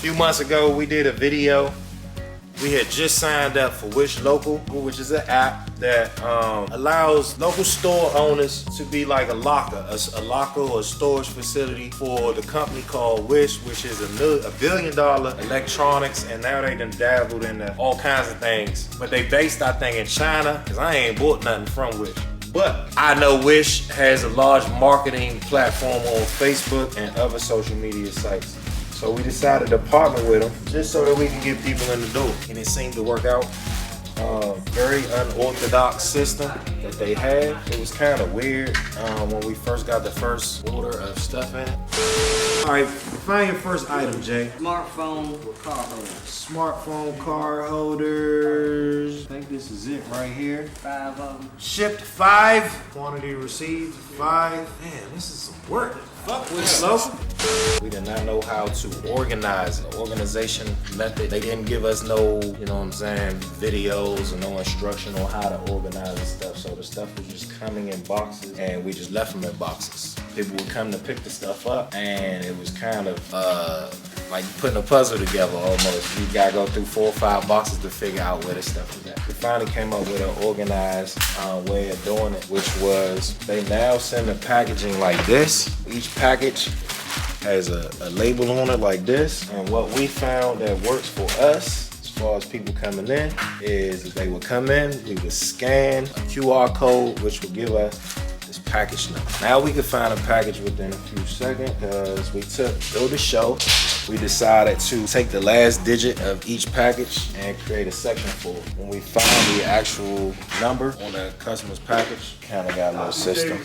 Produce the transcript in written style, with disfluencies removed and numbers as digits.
few months ago, we did a video. We had just signed up for Wish Local, which is an app that allows local store owners to be like a locker or a storage facility for the company called Wish, which is $1 billion electronics, and now they done dabbled into all kinds of things. But they based, I think, in China, because I ain't bought nothing from Wish. But I know Wish has a large marketing platform on Facebook and other social media sites. So we decided to partner with them just so that we can get people in the door. And it seemed to work out. Very unorthodox system that they had. It was kind of weird when we first got the first order of stuff in. All right, find your first item, Jay. Smartphone with card holders. Smartphone card holders. I think this is it right here. 5 of them. Shipped 5. Quantity received 5. Man, this is some work. Fuck with slow. We did not know how to organize it. Organization method. They didn't give us no, you know what I'm saying, videos or no instruction on how to organize the stuff. So the stuff was just coming in boxes and we just left them in boxes. People would come to pick the stuff up and it was kind of like putting a puzzle together almost. You gotta go through 4 or 5 boxes to figure out where the stuff is at. We finally came up with an organized way of doing it, which was they now send the packaging like this. Each package has a label on it like this. And what we found that works for us, as far as people coming in, is if they would come in, we would scan a QR code, which would give us this package number. Now we could find a package within a few seconds because we took, through the show, we decided to take the last digit of each package and create a section for it. When we found the actual number on the customer's package, kind of got a little system.